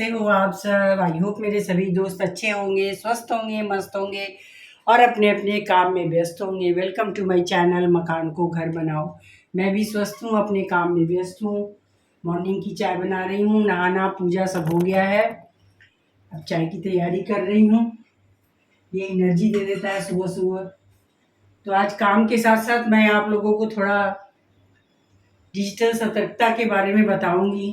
कैसे हो आप सब। आई होप मेरे सभी दोस्त अच्छे होंगे, स्वस्थ होंगे, मस्त होंगे और अपने अपने काम में व्यस्त होंगे। वेलकम टू माय चैनल मकान को घर बनाओ। मैं भी स्वस्थ हूँ, अपने काम में व्यस्त हूँ। मॉर्निंग की चाय बना रही हूँ, नहाना पूजा सब हो गया है। अब चाय की तैयारी कर रही हूँ। ये एनर्जी दे देता है सुबह सुबह। तो आज काम के साथ साथ मैं आप लोगों को थोड़ा डिजिटल सतर्कता के बारे में बताऊंगी,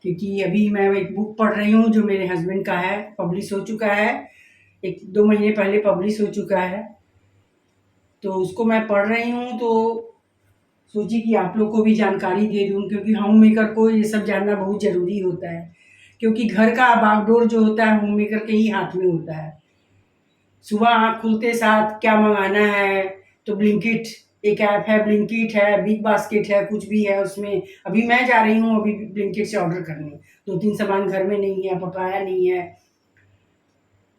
क्योंकि अभी मैं एक बुक पढ़ रही हूँ जो मेरे हस्बैंड का है, पब्लिश हो चुका है, 1-2 महीने पहले पब्लिश हो चुका है। तो उसको मैं पढ़ रही हूँ, तो सोची कि आप लोग को भी जानकारी दे दूँ, क्योंकि होम मेकर को ये सब जानना बहुत ज़रूरी होता है। क्योंकि घर का बागडोर जो होता है होम मेकर के ही हाथ में होता है। सुबह आँख खुलते साथ क्या मंगाना है, तो ब्लिंकिट एक ऐप है, ब्लिंकिट है, बिग बास्केट है, कुछ भी है उसमें। अभी मैं जा रही हूँ अभी ब्लिंकिट से ऑर्डर करने। 2-3 सामान घर में नहीं है, पकाया नहीं है,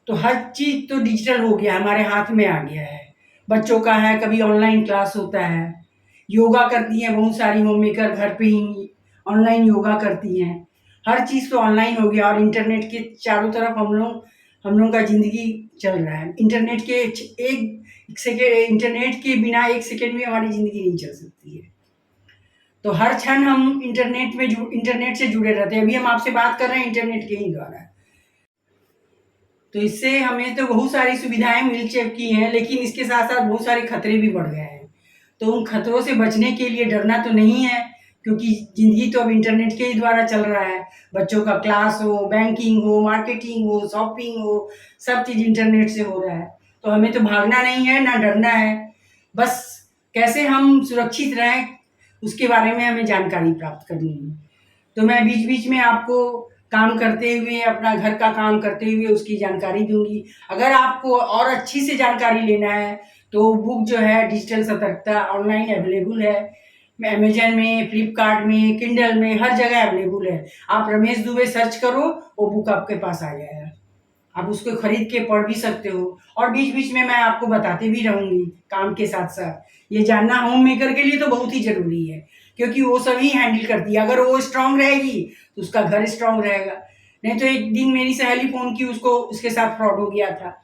तो हर चीज़ तो डिजिटल हो गया, हमारे हाथ में आ गया है। बच्चों का है, कभी ऑनलाइन क्लास होता है, योगा करती हैं बहुत सारी होम मेकर, घर पे ही ऑनलाइन योगा करती हैं। हर चीज़ तो ऑनलाइन हो गया और इंटरनेट के चारों तरफ हम लोग का ज़िंदगी चल रहा है। इंटरनेट के एक सेकेंड, इंटरनेट के बिना 1 सेकेंड भी हमारी ज़िंदगी नहीं चल सकती है। तो हर क्षण हम इंटरनेट से जुड़े रहते हैं। अभी हम आपसे बात कर रहे हैं इंटरनेट के ही द्वारा। तो इससे हमें तो बहुत सारी सुविधाएं मिल चुकी हैं, लेकिन इसके साथ साथ बहुत सारे खतरे भी बढ़ गए हैं। तो उन खतरों से बचने के लिए डरना तो नहीं है, क्योंकि ज़िंदगी तो अब इंटरनेट के ही द्वारा चल रहा है। बच्चों का क्लास हो, बैंकिंग हो, मार्केटिंग हो, शॉपिंग हो, सब चीज़ इंटरनेट से हो रहा है। तो हमें तो भागना नहीं है, ना डरना है। बस कैसे हम सुरक्षित रहें, उसके बारे में हमें जानकारी प्राप्त करनी है। तो मैं बीच-बीच में आपको काम करते हुए, अपना घर का काम करते हुए उसकी जानकारी दूँगी। अगर आपको और अच्छी से जानकारी लेना है, तो बुक जो है डिजिटल सतर्कता ऑनलाइन अवेलेबल है। अमेज़न में, फ्लिपकार्ट में, किंडल में, हर जगह अवेलेबल है। आप रमेश दुबे सर्च करो, वो बुक आपके पास आ जाएगा। आप उसको खरीद के पढ़ भी सकते हो और बीच-बीच में मैं आपको बताती भी रहूँगी काम के साथ-साथ। ये जानना होम मेकर के लिए तो बहुत ही ज़रूरी है, क्योंकि वो सभी हैंडल करती है। अगर वो स्ट्रॉन्ग रहेगी, तो उसका घर स्ट्रॉन्ग रहेगा। नहीं तो एक दिन मेरी सहेली फ़ोन की, उसको उसके साथ फ्रॉड हो गया था।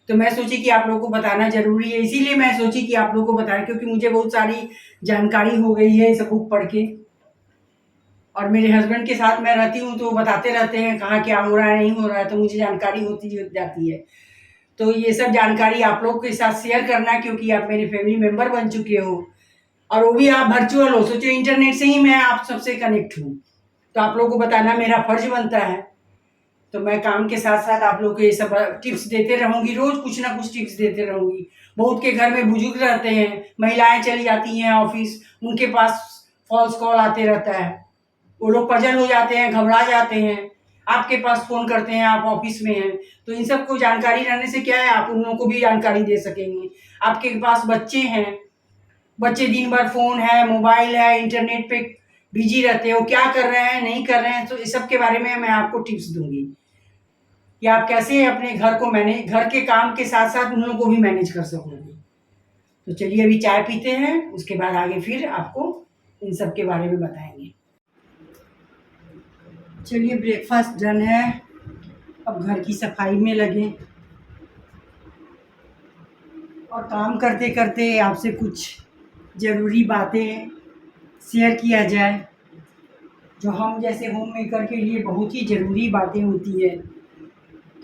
तो मैं सोची कि आप लोगों को बताना ज़रूरी है, इसीलिए मैं सोची कि आप लोगों को बताएँ, क्योंकि मुझे बहुत सारी जानकारी हो गई है ये सब बुक पढ़ के। और मेरे हस्बैंड के साथ मैं रहती हूँ, तो वो बताते रहते हैं कहाँ क्या हो रहा है, नहीं हो रहा है, तो मुझे जानकारी होती जाती है। तो ये सब जानकारी आप लोग के साथ शेयर करना, क्योंकि आप मेरे फैमिली मेंबर बन चुके हो और वो भी आप वर्चुअल हो। सोचो इंटरनेट से ही मैं आप सबसे कनेक्ट हूँ, तो आप लोगों को बताना मेरा फर्ज बनता है। तो मैं काम के साथ साथ आप लोग को ये सब टिप्स देते रहूँगी, रोज़ कुछ ना कुछ टिप्स देते रहूँगी। बहुत के घर में बुजुर्ग रहते हैं, महिलाएं चली जाती हैं ऑफिस, उनके पास फॉल्स कॉल आते रहता है, वो लोग पजल हो जाते हैं, घबरा जाते हैं, आपके पास फ़ोन करते हैं, आप ऑफिस में हैं। तो इन सबको जानकारी रहने से क्या है, आप उन लोगों को भी जानकारी दे सकेंगे। आपके पास बच्चे हैं, बच्चे दिन भर फ़ोन है, मोबाइल है, इंटरनेट पे बिज़ी रहते हैं, वो क्या कर रहे हैं, नहीं कर रहे हैं, तो इस सब के बारे में मैं आपको टिप्स दूँगी कि आप कैसे अपने घर के काम के साथ-साथ उन लोगों को भी मैनेज कर सकोगे। तो चलिए अभी चाय पीते हैं, उसके बाद आगे फिर आपको इन सब के बारे में बताएँगे। चलिए ब्रेकफास्ट डन है, अब घर की सफाई में लगे और काम करते करते आपसे कुछ ज़रूरी बातें शेयर किया जाए, जो हम जैसे होम मेकर के लिए बहुत ही ज़रूरी बातें होती है।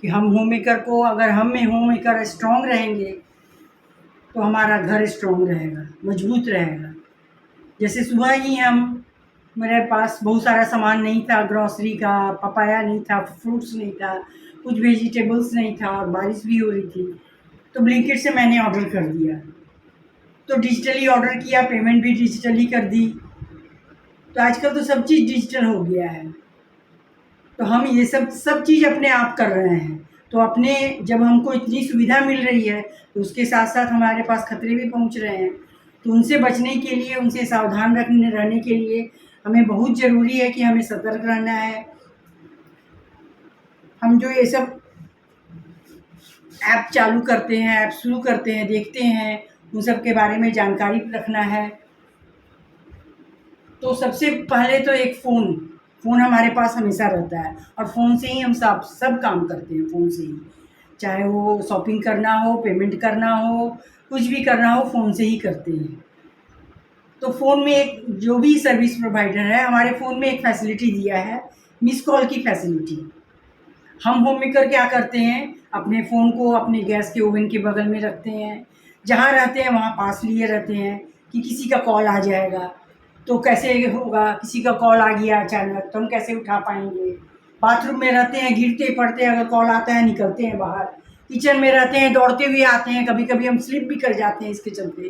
कि हम होम मेकर को, अगर हम में होम मेकर स्ट्रॉन्ग रहेंगे, तो हमारा घर स्ट्रॉन्ग रहेगा, मजबूत रहेगा। जैसे सुबह ही मेरे पास बहुत सारा सामान नहीं था, ग्रॉसरी का, पपाया नहीं था, फ्रूट्स नहीं था, कुछ वेजिटेबल्स नहीं था और बारिश भी हो रही थी, तो ब्लिंकिट से मैंने ऑर्डर कर दिया। तो डिजिटली ऑर्डर किया, पेमेंट भी डिजिटली कर दी। तो आजकल तो सब चीज़ डिजिटल हो गया है, तो हम ये सब चीज़ अपने आप कर रहे हैं। तो अपने जब हमको इतनी सुविधा मिल रही है, तो उसके साथ साथ हमारे पास खतरे भी पहुंच रहे हैं। तो उनसे बचने के लिए, उनसे सावधान रहने के लिए हमें बहुत ज़रूरी है कि हमें सतर्क रहना है। हम जो ये सब ऐप चालू करते हैं, ऐप शुरू करते हैं, देखते हैं, उन सब के बारे में जानकारी रखना है। तो सबसे पहले तो एक फ़ोन हमारे पास हमेशा रहता है और फ़ोन से ही हम सब काम करते हैं, फ़ोन से ही। चाहे वो शॉपिंग करना हो, पेमेंट करना हो, कुछ भी करना हो, फ़ोन से ही करते हैं। तो फ़ोन में एक जो भी सर्विस प्रोवाइडर है, हमारे फ़ोन में एक फैसिलिटी दिया है, मिस्ड कॉल की फैसिलिटी। हम होममेकर क्या करते हैं, अपने फ़ोन को अपने गैस के ओवन के बगल में रखते हैं। जहाँ रहते हैं वहाँ पास लिए रहते हैं कि किसी का कॉल आ जाएगा, तो कैसे होगा, किसी का कॉल आ गया अचानक तो हम कैसे उठा पाएँगे। बाथरूम में रहते हैं, गिरते पड़ते हैं, अगर कॉल आता है निकलते हैं बाहर। किचन में रहते हैं, दौड़ते हुए आते हैं, कभी-कभी हम स्लिप भी कर जाते हैं इसके चलते।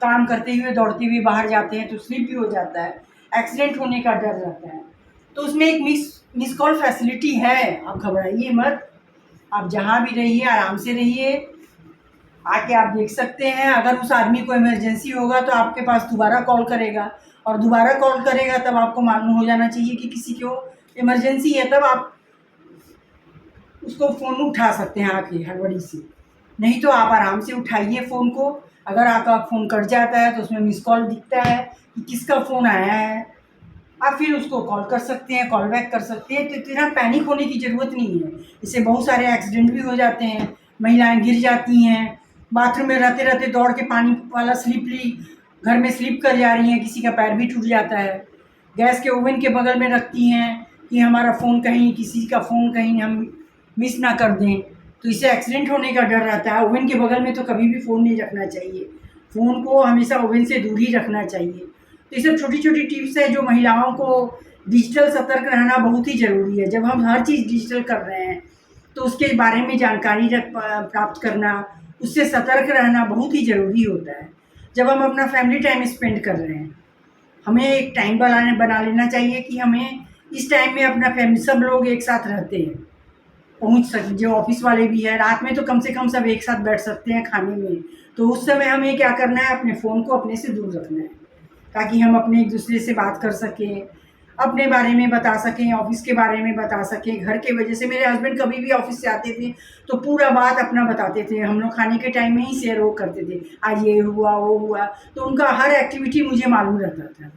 काम करते हुए, दौड़ते हुए बाहर जाते हैं तो स्लिप भी हो जाता है, एक्सीडेंट होने का डर रहता है। तो उसमें एक मिस कॉल फैसिलिटी है, आप घबराइए मत। आप जहाँ भी रहिए आराम से रहिए, आके आप देख सकते हैं। अगर उस आदमी को इमरजेंसी होगा तो आपके पास दोबारा कॉल करेगा, और दोबारा कॉल करेगा तब आपको मालूम हो जाना चाहिए कि किसी को इमरजेंसी है, तब आप उसको फ़ोन उठा सकते हैं आके हड़बड़ी से। नहीं तो आप आराम से उठाइए फ़ोन को। अगर आपका फ़ोन कट जाता है तो उसमें मिस कॉल दिखता है कि किसका फ़ोन आया है। आप फिर उसको कॉल कर सकते हैं, कॉल बैक कर सकते हैं। तो इतना पैनिक होने की ज़रूरत नहीं है। इससे बहुत सारे एक्सीडेंट भी हो जाते हैं, महिलाएँ गिर जाती हैं, बाथरूम में रहते-रहते दौड़ के पानी वाला स्लिप ली, घर में स्लिप कर जा रही हैं, किसी का पैर भी टूट जाता है। गैस के ओवन के बगल में रखती हैं कि हमारा फ़ोन कहीं, किसी का फ़ोन कहीं हम मिस ना कर दें, तो इससे एक्सीडेंट होने का डर रहता है। ओवन के बगल में तो कभी भी फ़ोन नहीं रखना चाहिए। फ़ोन को हमेशा ओवन से दूर ही रखना चाहिए। तो ये सब छोटी-छोटी टिप्स हैं जो महिलाओं को डिजिटल सतर्क रहना बहुत ही ज़रूरी है। जब हम हर चीज़ डिजिटल कर रहे हैं, तो उसके बारे में जानकारी प्राप्त करना, उससे सतर्क रहना बहुत ही ज़रूरी होता है। जब हम अपना फैमिली टाइम स्पेंड कर रहे हैं, हमें एक टाइम बना लेना चाहिए कि हमें इस टाइम में अपना फैमिली सब लोग एक साथ रहते हैं। पहुँच सक जो ऑफ़िस वाले भी हैं, रात में तो कम से कम सब एक साथ बैठ सकते हैं खाने में। तो उस समय हमें क्या करना है, अपने फ़ोन को अपने से दूर रखना है, ताकि हम अपने एक-दूसरे से बात कर सकें, अपने बारे में बता सकें, ऑफ़िस के बारे में बता सकें। घर के वजह से मेरे हस्बैंड कभी भी ऑफ़िस से आते थे, तो पूरा बात अपना बताते थे। हम लोग खाने के टाइम में ही शेयर वो करते थे, आज ये हुआ, वो हुआ, तो उनका हर एक्टिविटी मुझे मालूम रहता था।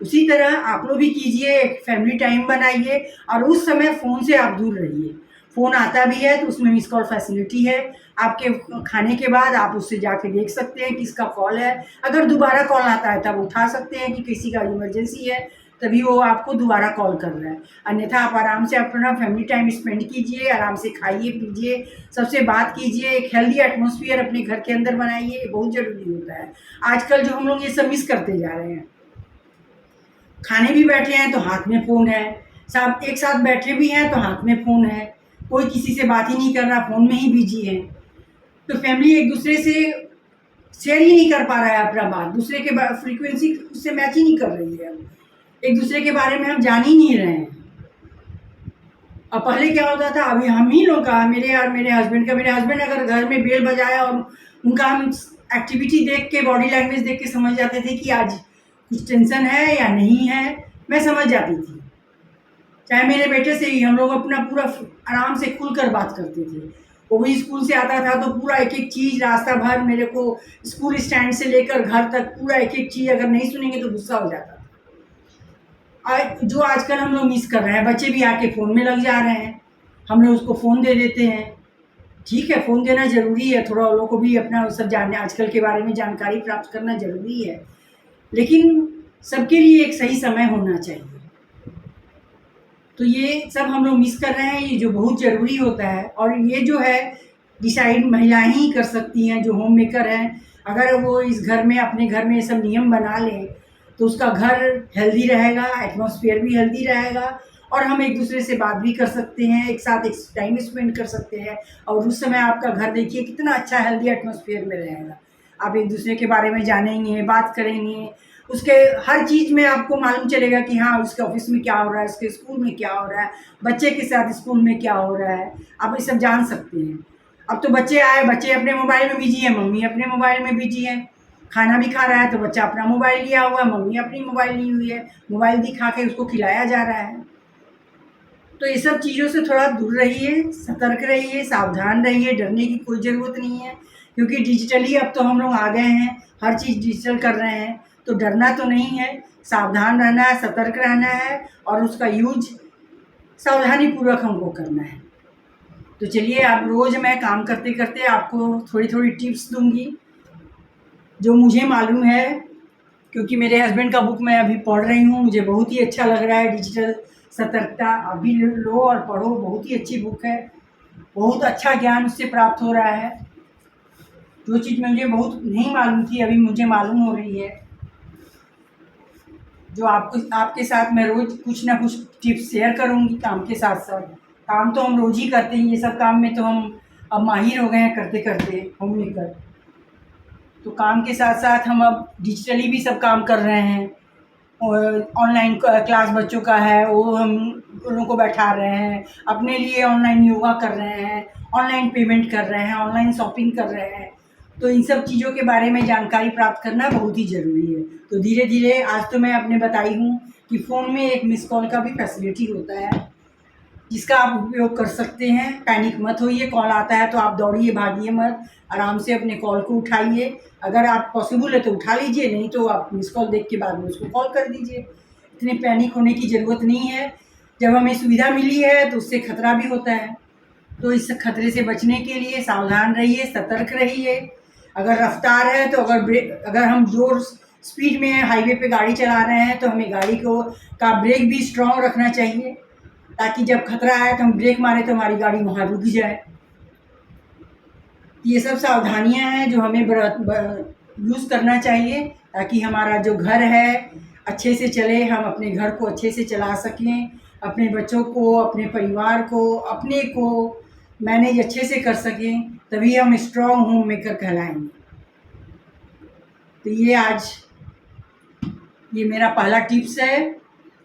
उसी तरह आप लोग भी कीजिए, एक फैमिली टाइम बनाइए और उस समय फ़ोन से आप दूर रहिए। फ़ोन आता भी है तो उसमें मिस कॉल फैसिलिटी है। आपके खाने के बाद आप उससे जाके देख सकते हैं किसका कॉल है। अगर दोबारा कॉल आता है तब उठा सकते हैं कि किसी का इमरजेंसी है, तभी वो आपको दोबारा कॉल कर रहा है। अन्यथा आप आराम से अपना फैमिली टाइम स्पेंड कीजिए, आराम से खाइए-पीजिए, सबसे बात कीजिए, एक हेल्दी एटमॉस्फियर अपने घर के अंदर बनाइए, ये बहुत ज़रूरी होता है। आजकल जो हम लोग ये सब मिस करते जा रहे हैं। खाने भी बैठे हैं तो हाथ में फ़ोन है, सब एक साथ बैठे भी हैं तो हाथ में फ़ोन है, कोई किसी से बात ही नहीं कर रहा, फ़ोन में ही बिज़ी है। तो फैमिली एक-दूसरे से शेयर ही नहीं कर पा रहा है अपना बात, दूसरे के फ्रीक्वेंसी उससे मैच ही नहीं कर रही है। एक-दूसरे के बारे में हम जान ही नहीं रहे हैं। और पहले क्या होता था, अभी हम ही लोग का, मेरे और मेरे हस्बैंड अगर घर में बेल बजाया और उनका हम एक्टिविटी देख के, बॉडी लैंग्वेज देख के समझ जाते थे कि आज कुछ टेंशन है या नहीं है, मैं समझ जाती थी। चाहे मेरे बेटे से ही हम लोग अपना पूरा आराम से खुलकर बात करते थे। वो भी स्कूल से आता था तो पूरा एक-एक चीज़ रास्ता भर मेरे को स्कूल स्टैंड से लेकर घर तक पूरा एक-एक चीज़ अगर नहीं सुनेंगे तो गुस्सा हो जाता था। जो आजकल हम लोग मिस कर रहे हैं, बच्चे भी आके फ़ोन में लग जा रहे हैं, हम लोग उसको फ़ोन दे देते हैं। ठीक है, फ़ोन देना ज़रूरी है, थोड़ा लोगों को भी अपना सब जानने आजकल के बारे में जानकारी प्राप्त करना ज़रूरी है, लेकिन सबके लिए एक सही समय होना चाहिए। तो ये सब हम लोग मिस कर रहे हैं, ये जो बहुत ज़रूरी होता है, और ये जो है डिसाइड महिलाएँ ही कर सकती हैं जो होम मेकर हैं। अगर वो इस घर में, अपने घर में ये सब नियम बना लें, तो उसका घर हेल्दी रहेगा, एटमॉस्फेयर भी हेल्दी रहेगा, और हम एक-दूसरे से बात भी कर सकते हैं, एक साथ एक टाइम स्पेंड कर सकते हैं, और उस समय आपका घर देखिए कितना अच्छा हेल्दी एटमॉस्फेयर में रहेगा। आप एक-दूसरे के बारे में जानेंगे, बात करेंगे, उसके हर चीज़ में आपको मालूम चलेगा कि हाँ, उसके ऑफ़िस में क्या हो रहा है, उसके स्कूल में क्या हो रहा है, बच्चे के साथ स्कूल में क्या हो रहा है, आप ये सब जान सकते हैं। अब तो बच्चे आए, बच्चे अपने मोबाइल में बिज़ी हैं, मम्मी अपने मोबाइल में बिज़ी हैं। खाना भी खा रहा है तो बच्चा अपना मोबाइल लिया हुआ है, मम्मी अपनी मोबाइल ली हुई है, मोबाइल दिखा के उसको खिलाया जा रहा है। तो ये सब चीज़ों से थोड़ा दूर रहिए, सतर्क रहिए, सावधान रहिए, डरने की कोई ज़रूरत नहीं है, क्योंकि डिजिटली अब तो हम लोग आ गए हैं, हर चीज़ डिजिटल कर रहे हैं। तो डरना तो नहीं है, सावधान रहना है, सतर्क रहना है और उसका यूज सावधानीपूर्वक हमको करना है। तो चलिए, अब रोज़ मैं काम करते करते आपको थोड़ी थोड़ी टिप्स दूंगी जो मुझे मालूम है, क्योंकि मेरे हस्बैंड का बुक मैं अभी पढ़ रही हूँ। मुझे बहुत ही अच्छा लग रहा है, डिजिटल सतर्कता। अभी लो और पढ़ो, बहुत ही अच्छी बुक है, बहुत अच्छा ज्ञान उससे प्राप्त हो रहा है। जो चीज़ मुझे बहुत नहीं मालूम थी अभी मुझे मालूम हो रही है। जो आपके साथ मैं रोज़ कुछ ना कुछ टिप्स शेयर करूँगी काम के साथ साथ। काम तो हम रोज़ ही करते हैं, ये सब काम में तो हम अब माहिर हो गए हैं करते करते होममेकर। तो काम के साथ साथ हम अब डिजिटली भी सब काम कर रहे हैं। और ऑनलाइन क्लास बच्चों का है, वो हम उन लोगों को बैठा रहे हैं। अपने लिए ऑनलाइन योगा कर रहे हैं, ऑनलाइन पेमेंट कर रहे हैं, ऑनलाइन शॉपिंग कर रहे हैं। तो इन सब चीज़ों के बारे में जानकारी प्राप्त करना बहुत ही ज़रूरी है। तो धीरे धीरे आज तो मैं अपने बताई हूँ कि फ़ोन में एक मिस कॉल का भी फैसिलिटी होता है, जिसका आप उपयोग कर सकते हैं। पैनिक मत होइए, कॉल आता है तो आप दौड़िए भागिए मत, आराम से अपने कॉल को उठाइए। अगर आप पॉसिबल है तो उठा लीजिए, नहीं तो आप मिस कॉल देख के बाद में उसको कॉल कर दीजिए। इतने पैनिक होने की ज़रूरत नहीं है। जब हमें सुविधा मिली है तो उससे खतरा भी होता है। तो इस खतरे से बचने के लिए सावधान रहिए, सतर्क रहिए। अगर रफ्तार है तो अगर हम जोर स्पीड में हाईवे पे गाड़ी चला रहे हैं तो हमें गाड़ी का ब्रेक भी स्ट्रॉन्ग रखना चाहिए, ताकि जब खतरा आए तो हम ब्रेक मारे तो हमारी गाड़ी वहाँ रुक जाए। ये सब सावधानियां हैं जो हमें यूज़ करना चाहिए, ताकि हमारा जो घर है अच्छे से चले, हम अपने घर को अच्छे से चला सकें, अपने बच्चों को, अपने परिवार को, अपने को मैनेज अच्छे से कर सकें। तभी हम स्ट्रॉन्ग होम मेकर कहलाएंगे। तो ये मेरा पहला टिप्स है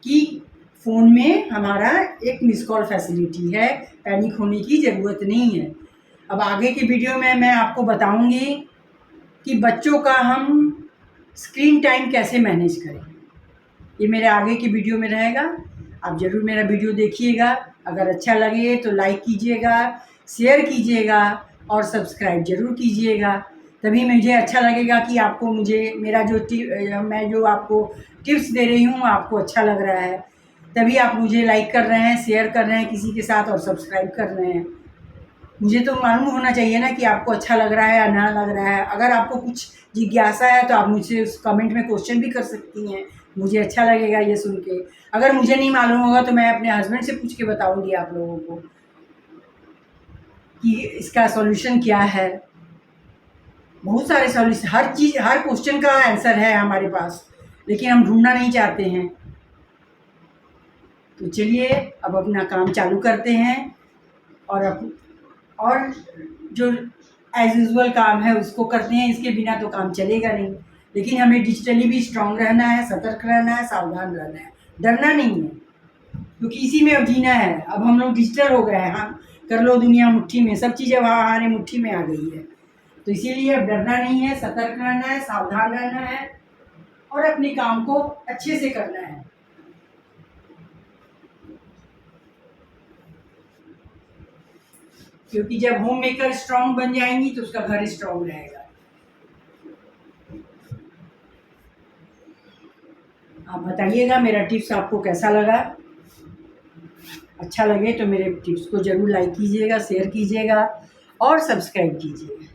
कि फ़ोन में हमारा एक मिस कॉल फैसिलिटी है, पैनिक होने की ज़रूरत नहीं है। अब आगे की वीडियो में मैं आपको बताऊंगी कि बच्चों का हम स्क्रीन टाइम कैसे मैनेज करें। ये मेरे आगे की वीडियो में रहेगा। आप ज़रूर मेरा वीडियो देखिएगा। अगर अच्छा लगे तो लाइक कीजिएगा, शेयर कीजिएगा और सब्सक्राइब ज़रूर कीजिएगा। तभी मुझे अच्छा लगेगा कि आपको मैं जो आपको टिप्स दे रही हूँ आपको अच्छा लग रहा है। तभी आप मुझे लाइक कर रहे हैं, शेयर कर रहे हैं किसी के साथ और सब्सक्राइब कर रहे हैं। मुझे तो मालूम होना चाहिए ना कि आपको अच्छा लग रहा है या ना लग रहा है। अगर आपको कुछ जिज्ञासा है तो आप मुझसे उस कमेंट में क्वेश्चन भी कर सकती हैं, मुझे अच्छा लगेगा ये सुन के। अगर मुझे नहीं मालूम होगा तो मैं अपने हस्बैंड से पूछ के बताऊंगी आप लोगों को कि इसका सॉल्यूशन क्या है। बहुत सारे सॉल्यूशन, हर क्वेश्चन का आंसर है हमारे पास, लेकिन हम ढूंढना नहीं चाहते हैं। तो चलिए अब अपना काम चालू करते हैं और जो एज यूजुअल काम है उसको करते हैं। इसके बिना तो काम चलेगा नहीं। लेकिन हमें डिजिटली भी स्ट्रांग रहना है, सतर्क रहना है, सावधान रहना है, डरना नहीं है, क्योंकि इसी में अब जीना है। अब हम लोग डिजिटल हो गए हैं, हम कर लो दुनिया मुट्ठी में, सब चीज़ें अब हमारे मुट्ठी में आ गई है। तो इसीलिए अब डरना नहीं है, सतर्क रहना है, सावधान रहना है और अपने काम को अच्छे से करना है। क्योंकि जब होम मेकर स्ट्रांग बन जाएंगी तो उसका घर स्ट्रांग रहेगा। आप बताइएगा मेरा टिप्स आपको कैसा लगा। अच्छा लगे तो मेरे टिप्स को ज़रूर लाइक कीजिएगा, शेयर कीजिएगा और सब्सक्राइब कीजिएगा।